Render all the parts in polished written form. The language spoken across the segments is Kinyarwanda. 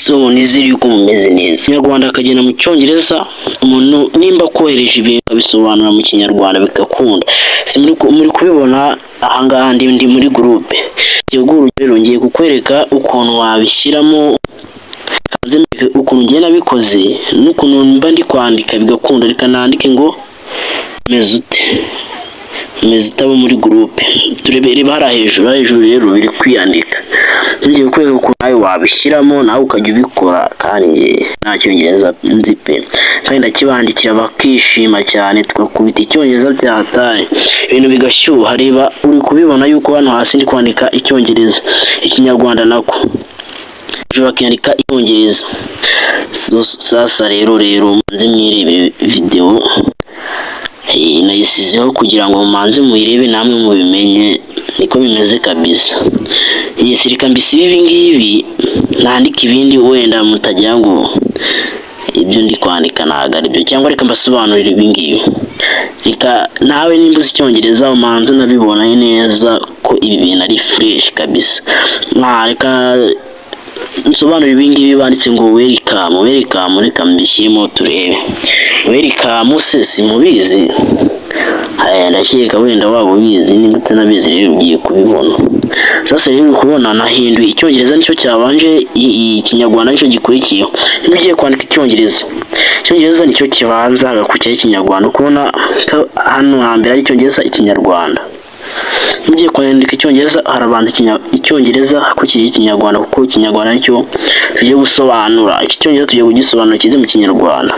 so nizere yuko mumeze neza. Ikinyarwanda akagenda mu cyongereza, umuntu nimba kohereje ibintu abisobanura mu kinyarwanda bigakunda. Si muri kubibona ahangaha ndi muri groupe. Rero ngiye kukwereka ukuntu wabishyiramo, ukuntu ngiye nabikoze n'ukuntu mba ndi kwandika bigakunda. Reka nandike ngo mezute abo muri groupe. Turebere bara hejuru rero biri kwiyandika. Ngiye kwereka ukuntu nawe wabishyiramo nawe ukajya ubikora, kandi nta cyongereza nzi pe. Kandi ndakibandikira bakishima cyane, tukakubita icyongereza byataye ibintu bigashyuha. Reba uri kubibona yuko hano hasi ndi kwandika icyongereza, ikinyarwanda nako bakiyandika icyongereza. Sasa rero manze mwirebe video nayisizeho kugira ngo manze muyirebe namwe mubimenye niko bimeze kabisa. Reka mbisibe ibi ngibi nandika ibindi wenda mutagira ngo ibyo ndi kwandika ntago ari byo, cyangwa reka mbasobanurire ibi ngibi. Reka nawe nimba uzi icyongereza umanze nabibona neza ko ibi bintu ari fresh kabisa. Reka nsobanura ibi ngibi banditse ngo welcome. Reka mbishyiremo turebe. Welcome se simubizi? Ndakeka wenda waba ubizi, nimba utanabizi rero ugiye kubibona. Sasa rero kubona nahinduye icyongereza nicyo cyabanje, ikinyarwanda nicyo gikurikiyeho. Niba ugiye kwandika icyongereza nicyo kibanza hagakurikiraho ikinyarwanda. Kubona hano hambere ari icyongereza ikinyarwanda. Mugiye kwandika icyongereza harabanza icyongereza hakurikiyeho ikinyarwanda, kuko ikinyarwanda nicyo tugiye gusobanura. Iki cyongereza tugiye kugisobanura kize mu kinyarwanda.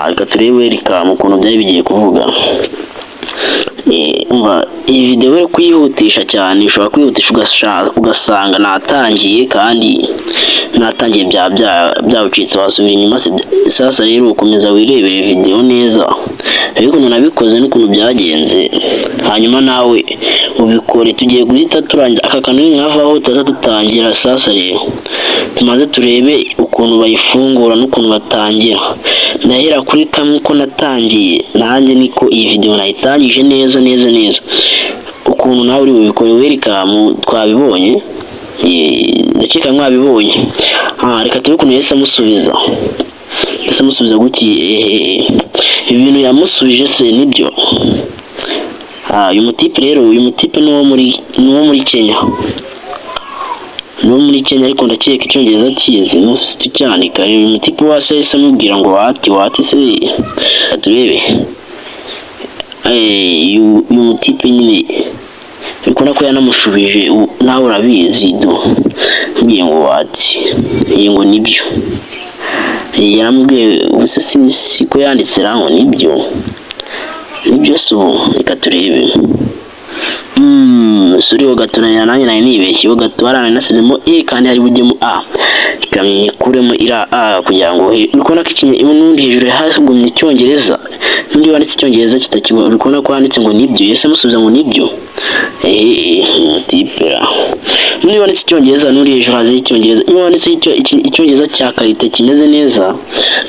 Reka turebe welcome ukuntu byari bigiye kuvuga. Iyi video rero kuyihutisha cyane, ushobora kwihutisha ugasanga natangiye, kandi natangiye byawucitse wasubira inyuma. Sasa rero ukomeza wirebere video neza ariko nabikoze n'ukuntu byagenze, hanyuma nawe ubikore. Tugiye guhita turangira aka kantu nkavaho dutangira. Sasa rero tumaze turebe ukuntu bayifungura n'ukuntu batangira. Ndahera kuri kamwe ko natangiye, nanjye niko iyi video nayitangije neza ukuntu nawe uri bubikore. Welcome twabibonye, ndakeka mwabibonye. Reka turebe ukuntu yese amusubiza guki. Ibintu yamusubije se nibyo. Uyu mutipe ni uwo muri Kenya. Ariko ndakeka icyongereza kizi nusi tucyandika. Uyu mutipe wase amubwira ngo wati se. Turebe uyu mutipe nyine bikona ko yanamushubije, nawe urabizi mbwiye ngo wati, ngo nibyo. Yaramubwiye ubuse siko yanditse rango nibyo so. Reka turebe. Suri ho gatoranya nanjye nari nibeshye ho gatorana nasizemo kandi hari bujyemo ikamye kuremo ira kugira ngo ukona ko n'undi hejuru hasugumye icyongereza, n'undi wanditse icyongereza kitakibona. Ukona ko handitse ngo nibyo, yese musubiza ngo nibyo. Tipera n'undi wanditse icyongereza, n'undi hejuru haze icyongereza. Iyo wanditse icyongereza cya karite kimeze neza,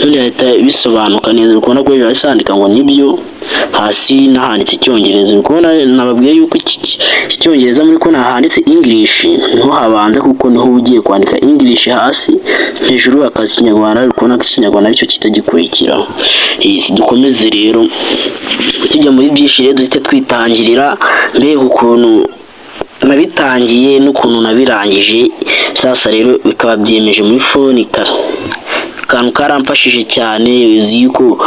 n'undi ahita bisobanuka neza. Ukona ko hejuru hasandika ngo nibyo, hasi nahanditse icyongereza. Ukona nababwiye yuko icyongereza muri ko nahanditse English niho habanza, kuko niho ugiye kwandika English hasi, hejuru hakaza ikinyarwanda. Ukona ko ikinyarwanda nicyo kitagikurikira. Dukomeze rero tujya muri byinshi rero duhite twitangirira mbega ukuntu nabitangiye n'ukuntu nabirangije. Sasa rero bikaba byemeje muri phone kantu karampashije cyane. Uzi yuko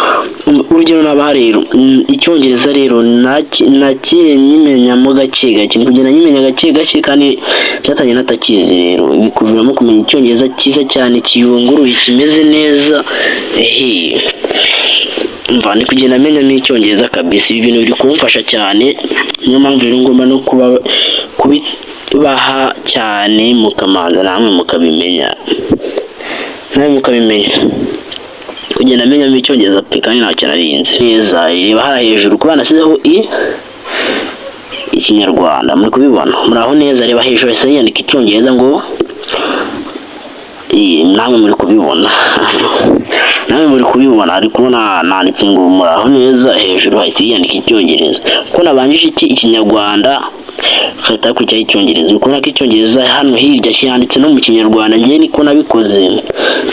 urugero naba rero icyongereza rero nakiye nyimenyamo gake kugenda nyimenya gake, kandi cyatangiye natakizi. Rero bikuviramo kumenya icyongereza cyiza cyane kiyunguruye kimeze neza. Ndi kugenda menya n'icyongereza kabisa. Ibi bintu biri kumfasha cyane, niyo mpamvu rero ngomba no kubibaha cyane, mukamanza namwe mukabimenya kugenda menya icyongereza pe, kandi ntacyo narinzi neza. Reba hara hejuru kuba nasizeho ikinyarwanda, muri kubibona muraho neza. Reba hejuru yandika icyongereza ngo namwe muri kubibona ariko nanditse ngo muraho neza, hejuru hahise yandika icyongereza kuko nabanjije ikinyarwanda hahita kujyaho icyongereza. Ukubona ko icyongereza hano hirya cyanditse no mu kinyarwanda, ngewe niko nabikoze.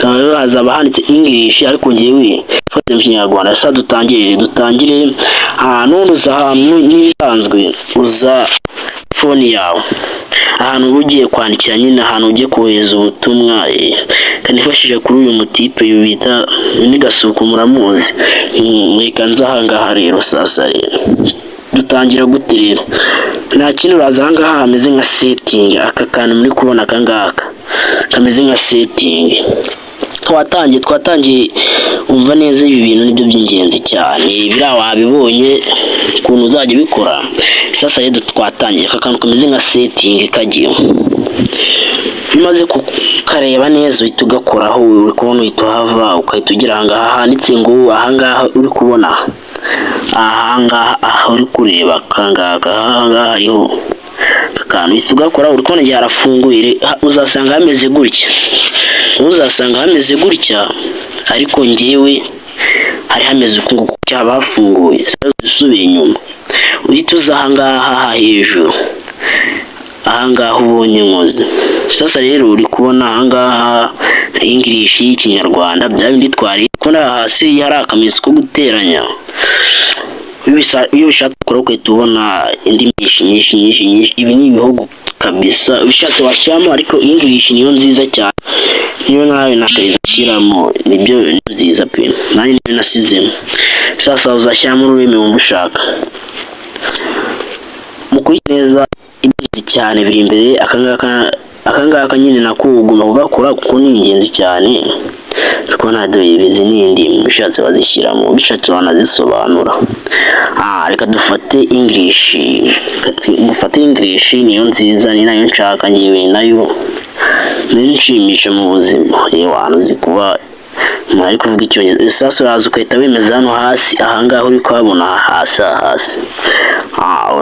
Rero hazaba handitse English ariko ngewe mfate mu kinyarwanda. Sasa dutangire n'ubundi uza ahantu n'ibisanzwe, uza phone yawe ahantu ugiye kwandikira nyine, ahantu ugiye kohereza ubutumwa, kanifashije kuri uyu mutipe bita ni Gasuku, muramuzi. Mweka nza ahangaha rero. Sasa rero dutangira gute rero? Nta kintu uraza ahangaha hameze nka setting, aka kantu muri kubona akangaka kameze nka setting. Twatangiye umva neza, ibi bintu nibyo by'ingenzi cyane, biriya wabibonye ukuntu uzajya bikora. Sasa rero twatangiye aka kantu kameze nka setting kagiye, bimaze kukareba neza uhita ugakoraho. uri kubona uhita uhava ukahita ugira ahangaha handitse ngo ahangaha uri kubona ahangaha uri kureba ahangaha hariho akantu uhita ugakora. uri kubona igihe harafunguye, uzasanga hameze gutya ariko ngewe hari hameze uku nguku cyaba hafunguye. Dusubire inyuma, uhita uza ahangaha hejuru, ahangaha ubonye nkoze. Sasa rero uri kubona ahangaha English y'ikinyarwanda, bya bindi twari kubona hasi hari akamenyetso ko guteranya. Iyo ushatse gukora ukahita ubona indimi nyinshi. Ibi ni ibihugu kabisa, ubishatse washyiramo, ariko English niyo nziza cyane. Niyo nawe nakayishyiramo, nibyo nziza pe, nanjye niyo nasizemo. Sasa uzashyiramo ururimi wumva ushaka. Mukurikire neza ingenzi cyane biri imbere. Akangaka nyine nako ugomba kugakora kuko ni ingenzi cyane. Ariko dore izi n'indi bishatse wazishyiramo, bishatse wanazisobanura. Reka dufate English. Niyo nziza, ni nayo nshaka ngewe, nayo nishimisha mu buzima. Yewe uzi kuba mwari kuvuga icyongereza. Sasa uraza ukahita wemeza hano hasi, ahangaha uri kuhabona hasi.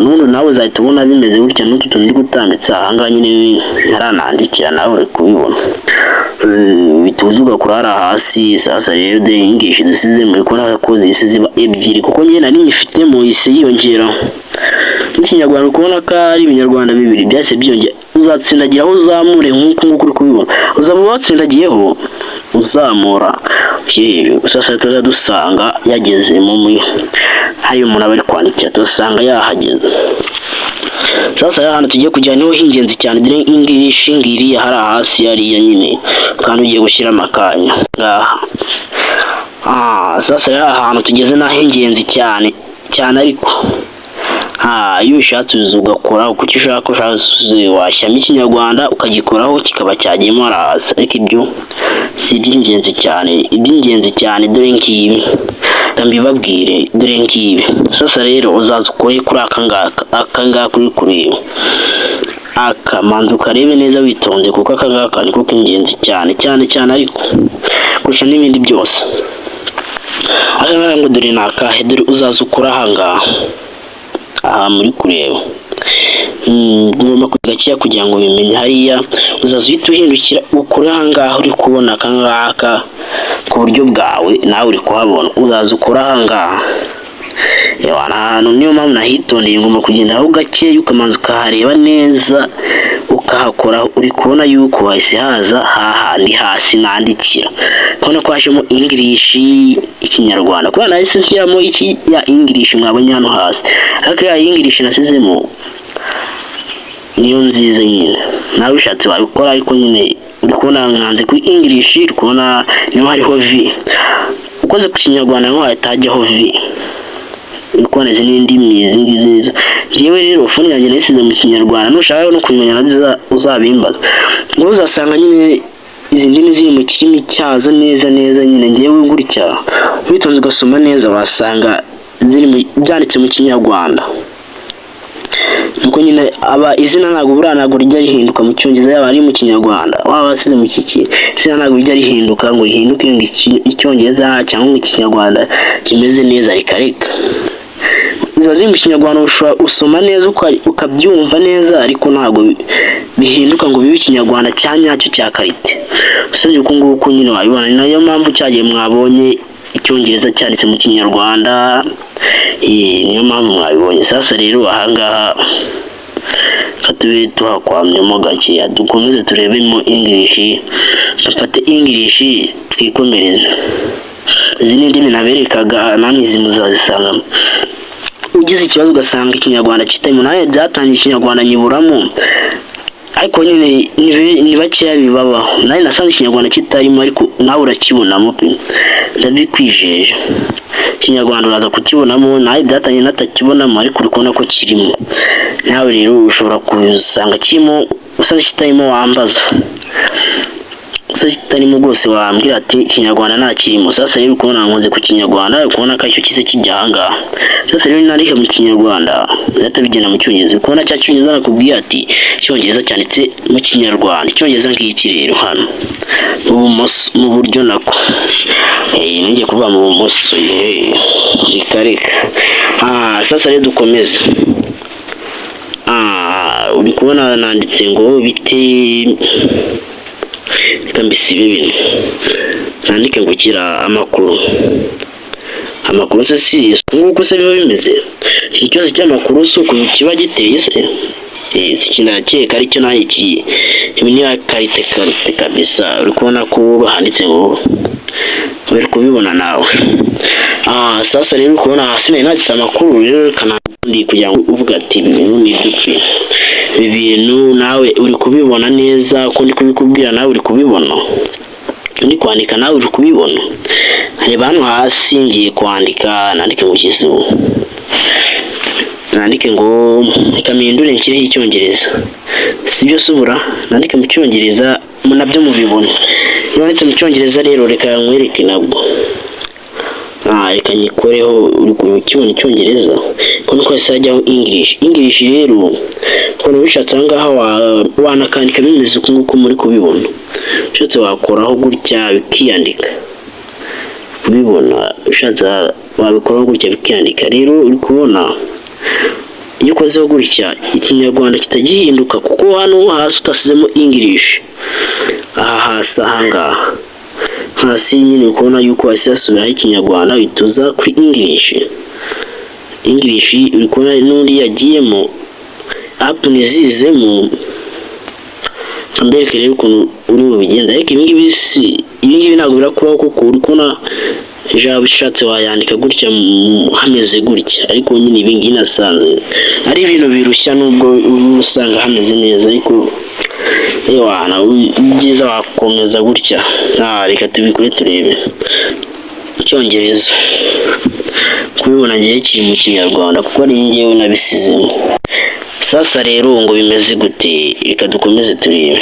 N'ubundi nawe uzahita ubona bimeze gutya, n'utu tuntu ndi gutambitsa ahangaha nyine ntaranandikira, nawe uri kubibona. Bituza ugakora hariya hasi. Sasa rero de English dusize muri kubona ko zise ziba ebyiri, kuko nyine nari nyifitemo ise yiyongera. N'ikinyarwanda ukubona ko ari ibinyarwanda bibiri byahise byiyongera. Uzatsindagira aho uzamure nk'uko uri kubibona, uzaba watsindagiyeho uzamura. Sasa tuza dusanga yagezemo muri hayo umuntu aba ari kwandikira, dusanga yahageze. Sasa hano tugiye kujya niho hingenzi cyane, dire English ngiriya hari hasi hariya nyine, kandi ugiye gushyira amakanya ngaha. Sasa ahantu tugeze naho ingenzi cyane ariko iyo ushatse ugakora uko ushaka, washyamo ikinyarwanda ukagikoraho kikaba cyagiyemo hasi. Ariko ibyo si iby'ingenzi cyane. Iby'ingenzi cyane dore ngibi, ndabibabwire, dore ngibi. Sasa rero uzaza ukore kuri akangaka uri kureba, manza ukarebe neza witonze, kuko akangaka niko k'ingenzi cyane ariko kurusha n'ibindi byose. Akangaka ngo dore nakahe, dore uzaza ukora ahangaha muri kureba. Ngomba kugakiya kugira ngo bimenye. Hariya uzaza uhita uhindukira ukore ahangaha uri kubona akangaka ku buryo bwawe, nawe uri kuhabona. Uzaza ukora ahangaha. Ahantu niyo mpamvu nahitondeye, ngomba kugenda aho gakeya ukamanza ukahareba neza, ukahakora. Uri kubona yuko hahise haza hahandi hasi nandikira, kubona ko hashemo English ikinyarwanda. Kubona nahise nshyiramo iki ya English mwabonye hano hasi, ariko ya English nasizemo niyo nziza nyine. Nawe ushatse wabikora, ariko nyine uri kubona nkanze kuri English. uri kubona niho hariho V, ukoze ku kinyarwanda niho hahita hajyaho V. uri kubona izi n'indimi izi. Yewe rero phone yanjye nasize mu kinyarwanda, nushaka no kumenya nabyo uzabimbaza. Ngo uzasanga nyine izi ndimi ziri mu kirimi cyazo neza nyine. Ngewe nguricya witonze ugasoma neza, wasanga ziri byanditse mu kinyarwanda. Nuko nyine izina ntabwo ntabwo rijya rihinduka mu cyongereza, yaba ari mu kinyarwanda waba wasize mu kiki, izina ntabwo rijya rihinduka ngo rihinduke ngo icyongereza cyangwa mu kinyarwanda kimeze neza. Reka ziba ziri mu kinyarwanda, usoma neza ukabyumva neza, ariko ntabwo bihinduka ngo bibe ikinyarwanda cya nyacyo cya karite. usabye uko nguko nyine wabibona. Ni nayo mpamvu cyagiye mwabonye icyongereza cyanditse mu kinyarwanda, niyo mpamvu mwabibonye. Sasa rero ahangaha katube tuhakwamyemo gakeya, dukomeze turebemo English, dufate English twikomereza. Izi ni indimi naberekaga, namwe izi muzazisangamo. Ugize ikibazo ugasanga ikinyarwanda kitarimo, nawe byatangiye ikinyarwanda nyiburamo, ariko nyine ni bakeya bibabaho. Nawe nasanze ikinyarwanda kitarimo, ariko nawe urakibonamo pe, ndabikwijeje. Ikinyarwanda uraza kukibonamo, nawe byatangiye natakibonamo, ariko uri kubona ko kirimo. Nawe rero ushobora kusanga kirimo, usanze kitarimo wambaza, kitarimo rwose wambwira ati ikinyarwanda nta kirimo. Sasa rero ukubona nkoze ku kinyarwanda, ukubona ko icyo kise kijya ahangaha. Sasa rero narike mu kinyarwanda zahita bigenda mu cyongereza, ukubona cya cyongereza nakubwiye ati icyongereza cyanditse mu kinyarwanda. Icyongereza ngiki rero hano mu bumoso, mu buryo nako ngiye kuvuga mu bumoso, reka. Sasa rero dukomeze. Uri kubona nanditse ngo bite, reka mbisibe ibintu, nandike ngo kira amakuru se si nguko se biba bimeze. Iki cyose cy'amakuru si uko kiba giteye se, sinakeka aricyo nayo iki, ibi ni karite kabisa. Uri kubona ko bahanditse ngo bari kubibona nawe. Sasa rero ukubona hasi nanditse amakuru, rero kana ndi kugira ngo uvuga ati ibintu ni by'ukuri, ibi bintu nawe uri kubibona neza, ko ndi kubikubwira nawe uri kubibona, ndi kwandika nawe uri kubibona. Reba hano hasi ngiye kwandika, nandike mu kizu, nandike ngo ikamindure nshyireho icyongereza, sibyo subura, nandike mu cyongereza nabyo mubibona. Iyo wanditse mu cyongereza rero reka nkwereke nabwo, reka nyikoreho. Uri kubibona icyongereza ko nuko hajyaho English rero ukuntu bishatse ahangaha wanakandika bimeze uko nguko muri kubibona. Ushatse wakoraho gutya bikiyandika, kubibona ushatse wabikoraho gutya bikiyandika. Rero uri kubona iyo ukozeho gutya ikinyarwanda kitagihinduka, kuko hano hasi utasizemo English. Hasi ahangaha hasi nyine ukubona yuko hasi hasubiraho ikinyarwanda, bituza kuri English. Uri kubona n'undi yagiyemo apu nizizemo, ambereke rero ukuntu uri bubigenda. Ariko ibingibi ntabwo birakubaho, kuko uri kubona ijambo ushatse wayandika gutya hameze gutya, ariko nyine ibingibi nasanze ari ibintu birushya, nubwo usanga hameze neza, ariko byiza wakomeza gutya. Reka tubikore turebe icyongereza, kubibona ngiye kiri mu kinyarwanda kuko ari njyewe nabisizemo. Sasa rero ngo bimeze gute, reka dukomeze turebe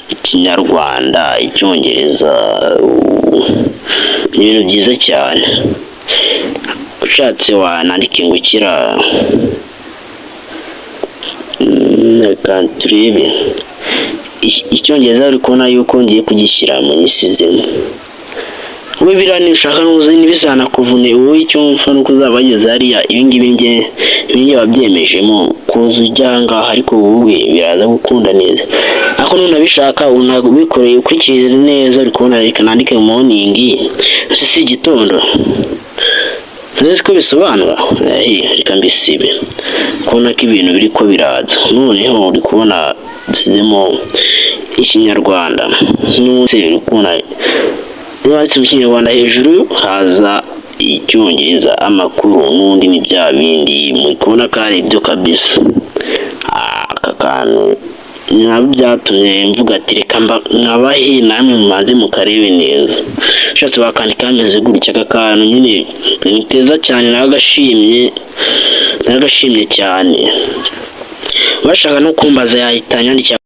ikinyarwanda, icyongereza, ni ibintu byiza cyane. Ushatse wanandike ngo kira, reka turebe icyongereza. Uri kubona yuko ngiye kugishyira mu isizemo. Wowe birani ushaka nuze nibisana kuvune, wowe icyo mfa nuko uzabageze hariya ibingibi wabyemejemo kuza ujyanga, ariko wowe biraza gukunda neza. Ako nunabishaka unabikoreye ukurikije neza. Uri kubona reka nandike morning, si igitondo, nzi ko bisobanura. Reka mbisibe, kubona ko ibintu biri ko biraza. Noneho uri kubona dusizemo ikinyarwanda, uri kubona wanditse mu kinyarwanda hejuru haza icyongereza amakuru, n'undi ni bya bindi. Muri kubona ko ari ibyo kabisa. Aka kantu nabyo byatumye mvuga ati reka nkabahe namwe mumaze mukarebe neza. Ushatse wakandika hameze gutya. Aka kantu nyine ni keza cyane, naragashimye cyane. Bashaka no kumbaza yahita nyandikira